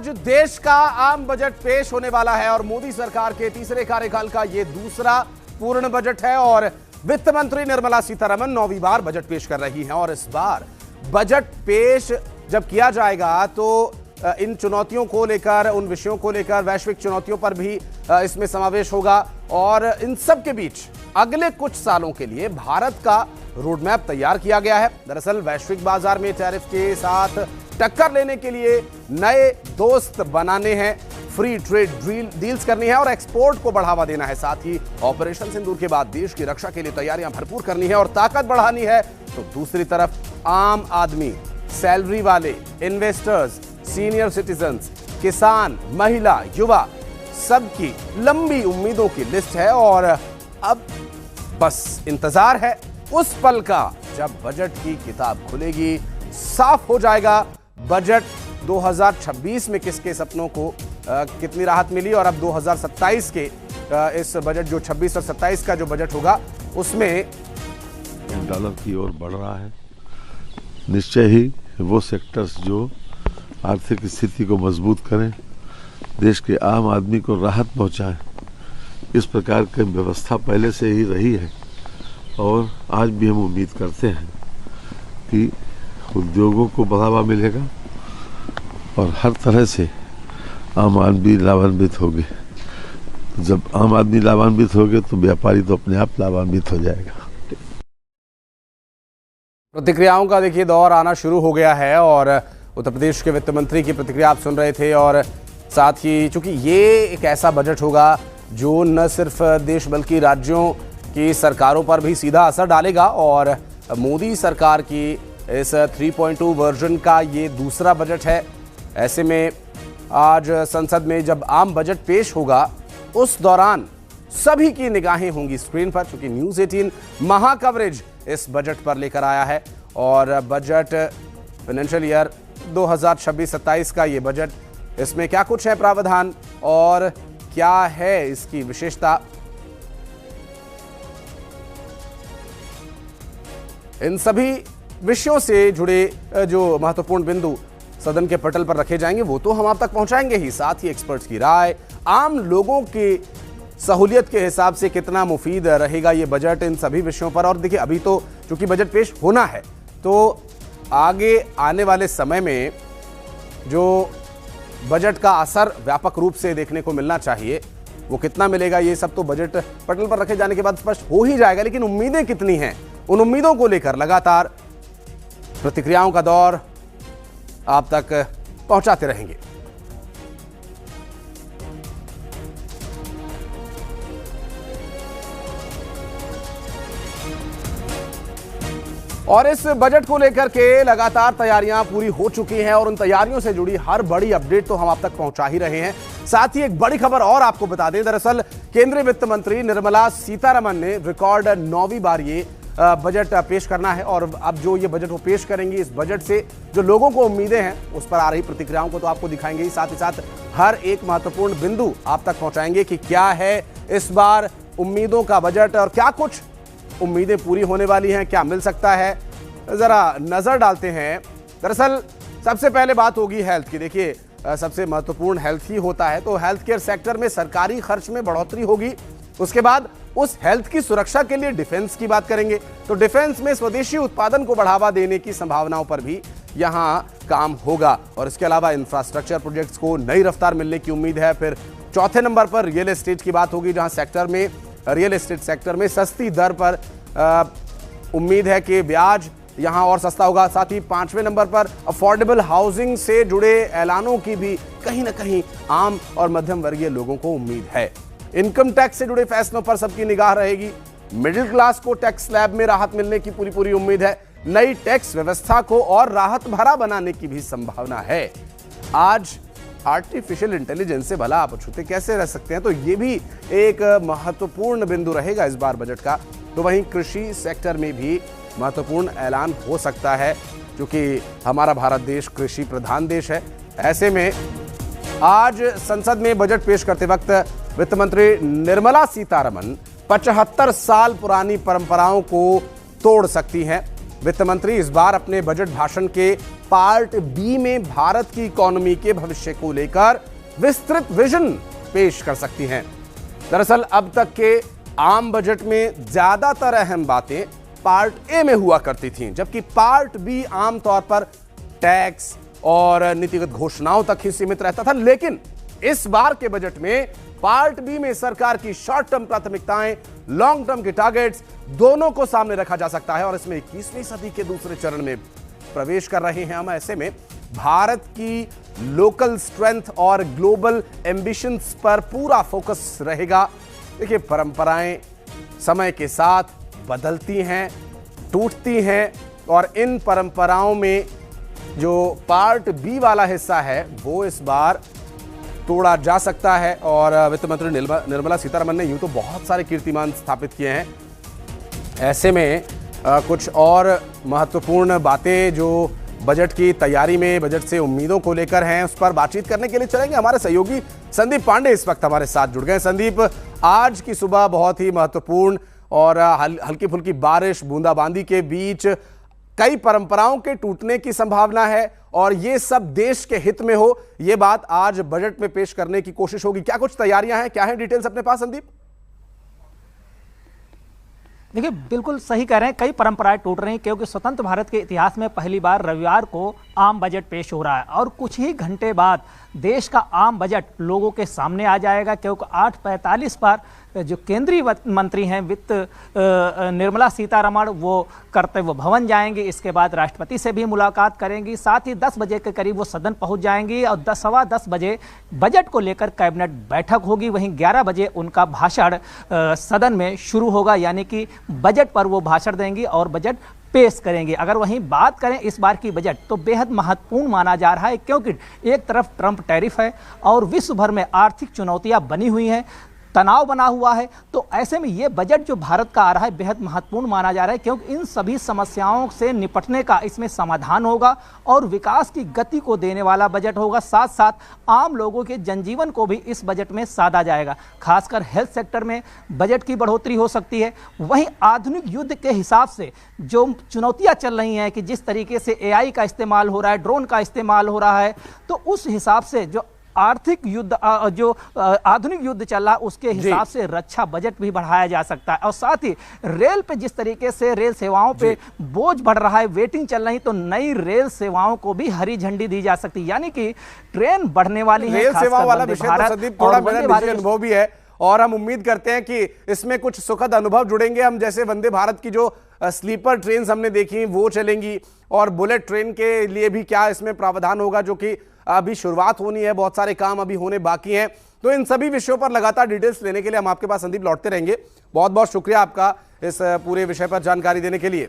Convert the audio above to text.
आज देश का आम बजट पेश होने वाला है और मोदी सरकार के तीसरे कार्यकाल का यह दूसरा पूर्ण बजट है और वित्त मंत्री निर्मला सीतारमण 9वीं बार बजट पेश कर रही हैं। और इस बार बजट पेश जब किया जाएगा तो इन चुनौतियों को लेकर, उन विषयों को लेकर, वैश्विक चुनौतियों पर भी इसमें समावेश होगा और इन सब के बीच अगले कुछ सालों के लिए भारत का रोड मैप तैयार किया गया है। दरअसल वैश्विक बाजार में टैरिफ के साथ टक्कर लेने के लिए नए दोस्त बनाने हैं, फ्री ट्रेड डील्स करनी है और एक्सपोर्ट को बढ़ावा देना है। साथ ही ऑपरेशन सिंदूर के बाद देश की रक्षा के लिए तैयारियां भरपूर करनी है और ताकत बढ़ानी है। तो दूसरी तरफ आम आदमी, सैलरी वाले, इन्वेस्टर्स, सीनियर सिटीजन्स, किसान, महिला, युवा, सबकी लंबी उम्मीदों की लिस्ट है और अब बस इंतजार है उस पल का जब बजट की किताब खुलेगी, साफ हो जाएगा बजट 2026 में किसके सपनों को कितनी राहत मिली और अब 2027 के इस बजट जो 26 और 27 का जो बजट होगा उसमें डॉलर की ओर बढ़ रहा है। निश्चय ही वो सेक्टर्स जो आर्थिक स्थिति को मजबूत करें, देश के आम आदमी को राहत पहुंचाएं, इस प्रकार की व्यवस्था पहले से ही रही है और आज भी हम उम्मीद करते हैं कि उद्योगों को बढ़ावा मिलेगा और हर तरह से आम आदमी लाभान्वित होगी। तो जब आम आदमी लाभान्वित होगे तो व्यापारी तो अपने आप लाभान्वित हो जाएगा। प्रतिक्रियाओं का देखिए दौर आना शुरू हो गया है और उत्तर प्रदेश के वित्त मंत्री की प्रतिक्रिया आप सुन रहे थे और साथ ही चूंकि ये एक ऐसा बजट होगा जो न सिर्फ देश बल्कि राज्यों की सरकारों पर भी सीधा असर डालेगा और मोदी सरकार की इस 3.2 वर्जन का ये दूसरा बजट है। ऐसे में आज संसद में जब आम बजट पेश होगा उस दौरान सभी की निगाहें होंगी स्क्रीन पर, क्योंकि न्यूज़ 18 महा कवरेज इस बजट पर लेकर आया है और बजट फाइनेंशियल ईयर 2026-27 का ये बजट, इसमें क्या कुछ है प्रावधान और क्या है इसकी विशेषता, इन सभी विषयों से जुड़े जो महत्वपूर्ण बिंदु सदन के पटल पर रखे जाएंगे वो तो हम आप तक पहुंचाएंगे ही। साथ ही एक्सपर्ट्स की राय, आम लोगों की सहूलियत के हिसाब से कितना मुफीद रहेगा ये बजट, इन सभी विषयों पर। और देखिए अभी तो चूंकि बजट पेश होना है तो आगे आने वाले समय में जो बजट का असर व्यापक रूप से देखने को मिलना चाहिए वो कितना मिलेगा, ये सब तो बजट पटल पर रखे जाने के बाद स्पष्ट हो ही जाएगा। लेकिन उम्मीदें कितनी हैं, उन उम्मीदों को लेकर लगातार प्रतिक्रियाओं का दौर आप तक पहुंचाते रहेंगे। और इस बजट को लेकर के लगातार तैयारियां पूरी हो चुकी हैं और उन तैयारियों से जुड़ी हर बड़ी अपडेट तो हम आप तक पहुंचा ही रहे हैं। साथ ही एक बड़ी खबर और आपको बता दें, दरअसल केंद्रीय वित्त मंत्री निर्मला सीतारमण ने रिकॉर्ड 9वीं बार ये बजट पेश करना है और अब जो ये बजट वो पेश करेंगी, इस बजट से जो लोगों को उम्मीदें हैं उस पर आ रही प्रतिक्रियाओं को तो आपको दिखाएंगे ही साथ हर एक महत्वपूर्ण बिंदु आप तक पहुंचाएंगे कि क्या है इस बार उम्मीदों का बजट और क्या कुछ उम्मीदें पूरी होने वाली हैं, क्या मिल सकता है, जरा नजर डालते हैं। दरअसल सबसे पहले बात होगी हेल्थ की। देखिए सबसे महत्वपूर्ण हेल्थ ही होता है, तो हेल्थ केयर सेक्टर में सरकारी खर्च में बढ़ोतरी होगी। उसके बाद उस हेल्थ की सुरक्षा के लिए डिफेंस की बात करेंगे, तो डिफेंस में स्वदेशी उत्पादन को बढ़ावा देने की संभावनाओं पर भी यहां काम होगा और इसके अलावा इंफ्रास्ट्रक्चर प्रोजेक्ट्स को नई रफ्तार मिलने की उम्मीद है। फिर चौथे नंबर पर रियल एस्टेट की बात होगी, जहां रियल एस्टेट सेक्टर में सस्ती दर पर उम्मीद है कि ब्याज यहां और सस्ता होगा। साथ ही 5वें नंबर पर अफोर्डेबल हाउसिंग से जुड़े ऐलानों की भी कहीं ना कहीं आम और मध्यम वर्गीय लोगों को उम्मीद है। इनकम टैक्स से जुड़े फैसलों पर सबकी निगाह रहेगी। मिडिल क्लास को टैक्स स्लैब में राहत मिलने की पूरी उम्मीद है। नई टैक्स व्यवस्था को और राहत भरा बनाने की भी संभावना है। आज आर्टिफिशियल इंटेलिजेंस से भला आप अछूते कैसे रह सकते हैं, तो ये भी एक महत्वपूर्ण बिंदु रहेगा इस बार बजट का। तो वहीं कृषि सेक्टर में भी महत्वपूर्ण ऐलान हो सकता है, क्योंकि हमारा भारत देश कृषि प्रधान देश है। ऐसे में आज संसद में बजट पेश करते वक्त वित्त मंत्री निर्मला सीतारमण 75 साल पुरानी परंपराओं को तोड़ सकती हैं। वित्त मंत्री इस बार अपने बजट भाषण के पार्ट बी में भारत की इकोनॉमी के भविष्य को लेकर विस्तृत विजन पेश कर सकती हैं। दरअसल अब तक के आम बजट में ज्यादातर अहम बातें पार्ट ए में हुआ करती थीं, जबकि पार्ट बी आमतौर पर टैक्स और नीतिगत घोषणाओं तक ही सीमित रहता था। लेकिन इस बार के बजट में पार्ट बी में सरकार की शॉर्ट टर्म प्राथमिकताएं, लॉन्ग टर्म के टारगेट्स दोनों को सामने रखा जा सकता है और इसमें 21वीं सदी के दूसरे चरण में प्रवेश कर रहे हैं हम। ऐसे में भारत की लोकल स्ट्रेंथ और ग्लोबल एम्बिशंस पर पूरा फोकस रहेगा। देखिए, परंपराएं समय के साथ बदलती हैं, टूटती हैं और इन परंपराओं में जो पार्ट बी वाला हिस्सा है वो इस बार तोड़ा जा सकता है। और वित्त मंत्री निर्मला सीतारमण ने यूं तो बहुत सारे कीर्तिमान स्थापित किए हैं। ऐसे में कुछ और महत्वपूर्ण बातें जो बजट की तैयारी में, बजट से उम्मीदों को लेकर हैं, उस पर बातचीत करने के लिए चलेंगे। हमारे सहयोगी संदीप पांडे इस वक्त हमारे साथ जुड़ गए। संदीप, आज की सुबह बहुत ही महत्वपूर्ण और हल्की फुल्की बारिश, बूंदाबांदी के बीच कई परंपराओं के टूटने की संभावना है और ये सब देश के हित में हो, ये बात आज बजट में पेश करने की कोशिश होगी। क्या कुछ तैयारियां हैं, क्या है डिटेल्स अपने पास संदीप? देखिए, बिल्कुल सही कह रहे हैं, कई परंपराएं टूट रही हैं क्योंकि स्वतंत्र भारत के इतिहास में पहली बार रविवार को आम बजट पेश हो रहा है और कुछ ही घंटे बाद देश का आम बजट लोगों के सामने आ जाएगा, क्योंकि 8:45 पर जो केंद्रीय मंत्री हैं वित्त निर्मला सीतारमण, वो कर्तव्य भवन जाएंगी। इसके बाद राष्ट्रपति से भी मुलाकात करेंगी। साथ ही 10 बजे के करीब वो सदन पहुंच जाएंगी और 10:15 बजे बजट को लेकर कैबिनेट बैठक होगी। वहीं 11 बजे उनका भाषण सदन में शुरू होगा, यानी कि बजट पर वो भाषण देंगी और बजट पेश करेंगे। अगर वहीं बात करें इस बार की बजट, तो बेहद महत्वपूर्ण माना जा रहा है, क्योंकि एक तरफ ट्रंप टैरिफ है और विश्व भर में आर्थिक चुनौतियां बनी हुई हैं, तनाव बना हुआ है। तो ऐसे में ये बजट जो भारत का आ रहा है बेहद महत्वपूर्ण माना जा रहा है, क्योंकि इन सभी समस्याओं से निपटने का इसमें समाधान होगा और विकास की गति को देने वाला बजट होगा। साथ साथ आम लोगों के जनजीवन को भी इस बजट में साधा जाएगा। खासकर हेल्थ सेक्टर में बजट की बढ़ोतरी हो सकती है। वहीं आधुनिक युद्ध के हिसाब से जो चुनौतियां चल रही हैं कि जिस तरीके से AI का इस्तेमाल हो रहा है, ड्रोन का इस्तेमाल हो रहा है, तो उस हिसाब से जो आर्थिक युद्ध, जो आधुनिक युद्ध चल रहा है, उसके हिसाब से रक्षा बजट भी बढ़ाया जा सकता है। और साथ ही रेल पे जिस तरीके से रेल सेवाओं पे बोझ बढ़ रहा है, वेटिंग चल रही, तो नई रेल सेवाओं को भी हरी झंडी दी जा सकती है, यानी कि ट्रेन बढ़ने वाली है। रेल सेवा वाला विषय तो संदीप थोड़ा मेरा निजी अनुभव भी है और हम उम्मीद करते हैं कि इसमें कुछ सुखद अनुभव जुड़ेंगे। हम जैसे वंदे भारत की जो स्लीपर ट्रेन हमने देखी वो चलेंगी और बुलेट ट्रेन के लिए भी क्या इसमें प्रावधान होगा, जो कि अभी शुरुआत होनी है, बहुत सारे काम अभी होने बाकी हैं। तो इन सभी विषयों पर लगातार डिटेल्स लेने के लिए हम आपके पास संदीप लौटते रहेंगे। बहुत बहुत शुक्रिया आपका इस पूरे विषय पर जानकारी देने के लिए।